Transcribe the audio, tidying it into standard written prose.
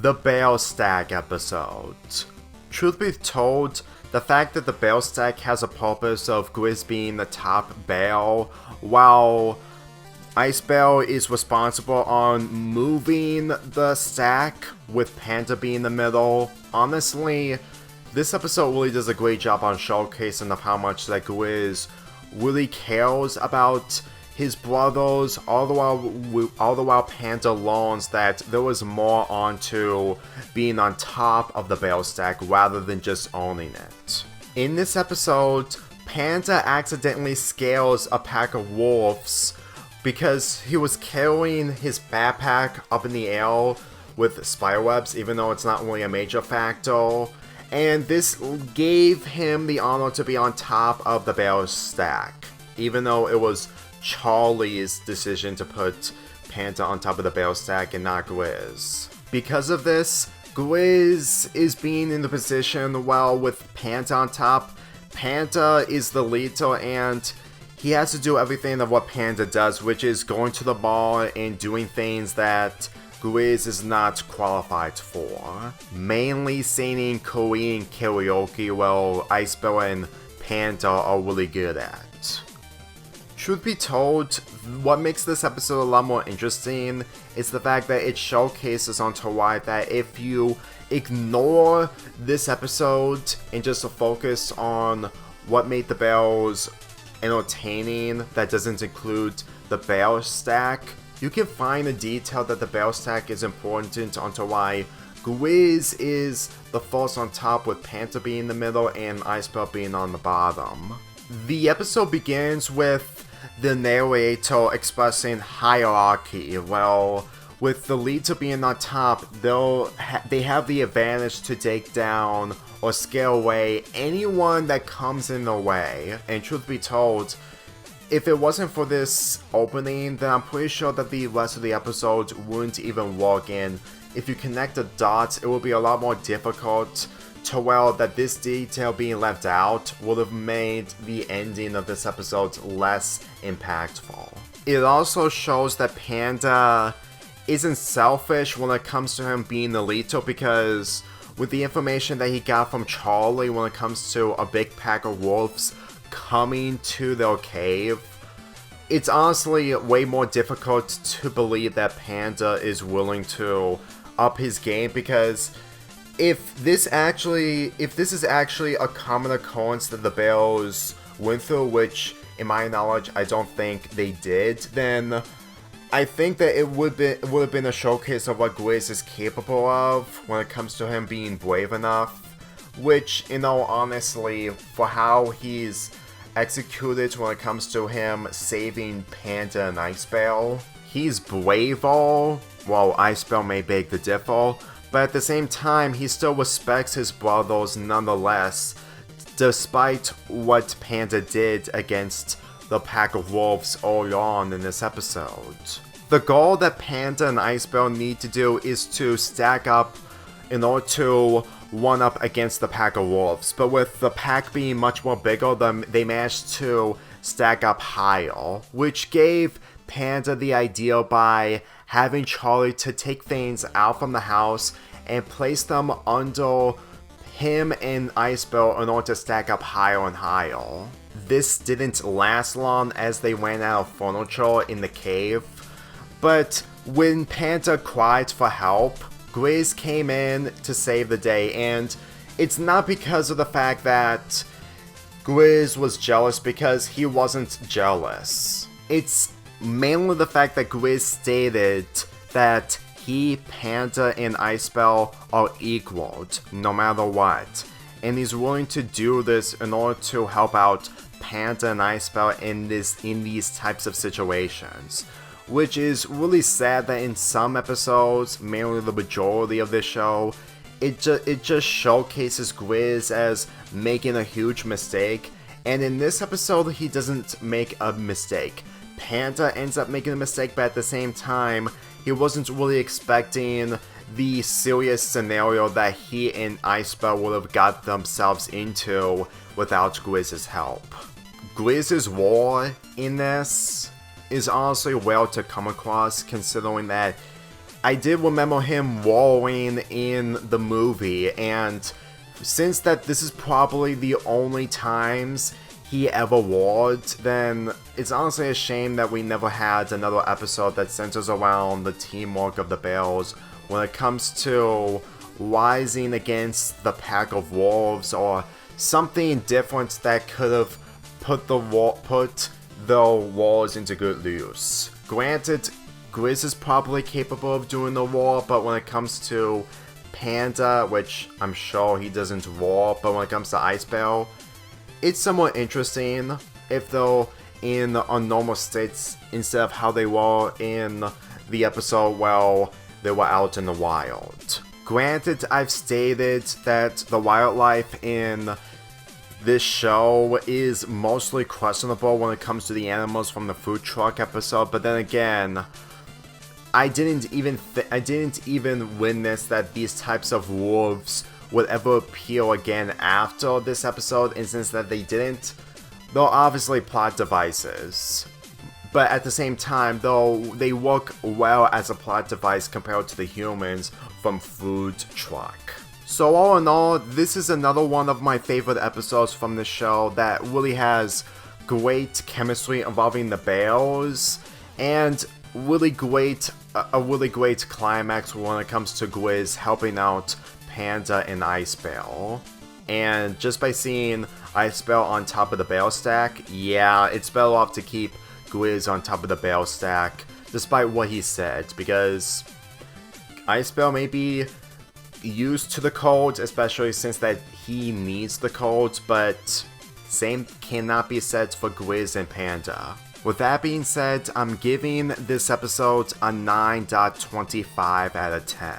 the Bale Stack episode. Truth be told, the fact that the Bale Stack has a purpose of Grizz being the top Bale, while Ice Bale is responsible on moving the stack with Panda being in the middle. Honestly, this episode really does a great job on showcasing of how much that Grizz really cares about his brothers, all the while Panda learns that there was more onto being on top of the Bale Stack rather than just owning it. In this episode, Panda accidentally scales a pack of wolves because he was carrying his backpack up in the air with spiderwebs, even though it's not really a major factor, and this gave him the honor to be on top of the Bale Stack, even though it was Charlie's decision to put Panda on top of the Bale Stack and not Grizz. Because of this, Grizz is being in the position while with Panda on top. Panda is the leader and he has to do everything of what Panda does, which is going to the bar and doing things that Grizz is not qualified for. Mainly singing Korean karaoke while Ice Bale and Panda are really good at. Truth be told, what makes this episode a lot more interesting is the fact that it showcases onto why that if you ignore this episode and just focus on what made the Bales entertaining that doesn't include the Bale Stack, you can find the detail that the Bale Stack is important onto why Grizz is the first on top with Panda being in the middle and Ice Bale being on the bottom. The episode begins with the narrator expressing hierarchy. Well, with the leader being on top, they have the advantage to take down or scare away anyone that comes in their way. And truth be told, if it wasn't for this opening, then I'm pretty sure that the rest of the episode wouldn't even work, and if you connect the dots, it would be a lot more difficult to, well, that this detail being left out would have made the ending of this episode less impactful. It also shows that Panda isn't selfish when it comes to him being the leader, because with the information that he got from Charlie when it comes to a big pack of wolves coming to their cave, it's honestly way more difficult to believe that Panda is willing to up his game, because if this is actually a common occurrence that the Bales went through, which in my knowledge I don't think they did, then I think that it would have been a showcase of what Grizz is capable of when it comes to him being brave enough, which, you know, honestly, for how he's executed when it comes to him saving Panda and Ice Bale, he's braver, while Ice Bale may beg to differ, but at the same time, he still respects his brothers nonetheless, despite what Panda did against the pack of wolves early on in this episode. The goal that Panda and Ice Bale need to do is to stack up in order to one up against the pack of wolves, but with the pack being much more bigger, they managed to stack up higher, which gave Panda the idea by having Charlie to take things out from the house and place them under him and Ice Bale in order to stack up higher and higher. This didn't last long as they ran out of furniture in the cave, but when Panda cried for help, Grizz came in to save the day, and it's not because of the fact that Grizz was jealous, because he wasn't jealous. It's mainly the fact that Grizz stated that he, Panda, and Ice Bale are equaled, no matter what. And he's willing to do this in order to help out Panda and Ice Bale in these types of situations. Which is really sad that in some episodes, mainly the majority of this show, it just showcases Grizz as making a huge mistake. And in this episode, he doesn't make a mistake. Panda ends up making a mistake, but at the same time, he wasn't really expecting the serious scenario that he and Ice Bale would have got themselves into without Grizz's help. Grizz's war in this is honestly well to come across, considering that I did remember him wallowing in the movie, and since that this is probably the only times he ever warred, then it's honestly a shame that we never had another episode that centers around the teamwork of the Bears when it comes to rising against the pack of wolves, or something different that could have put the walls into good use. Granted, Grizz is probably capable of doing the roar, but when it comes to Panda, which I'm sure he doesn't roar, but when it comes to Ice Bear, it's somewhat interesting if though in normal states instead of how they were in the episode while they were out in the wild. Granted, I've stated that the wildlife in this show is mostly questionable when it comes to the animals from the food truck episode, but then again, I didn't even witness that these types of wolves would ever appear again after this episode, and since that they didn't, they're obviously plot devices. But at the same time, though, they work well as a plot device compared to the humans from Food Truck. So all in all, this is another one of my favorite episodes from the show that really has great chemistry involving the Bears, and a really great climax when it comes to Grizz helping out Panda and Ice Bear. And just by seeing Ice Bear on top of the Bear stack, yeah, it's better off to keep Grizz on top of the Bear stack, despite what he said, because Ice Bear may be used to the cold, especially since that he needs the cold, but same cannot be said for Grizz and Panda. With that being said, I'm giving this episode a 9.25 out of 10.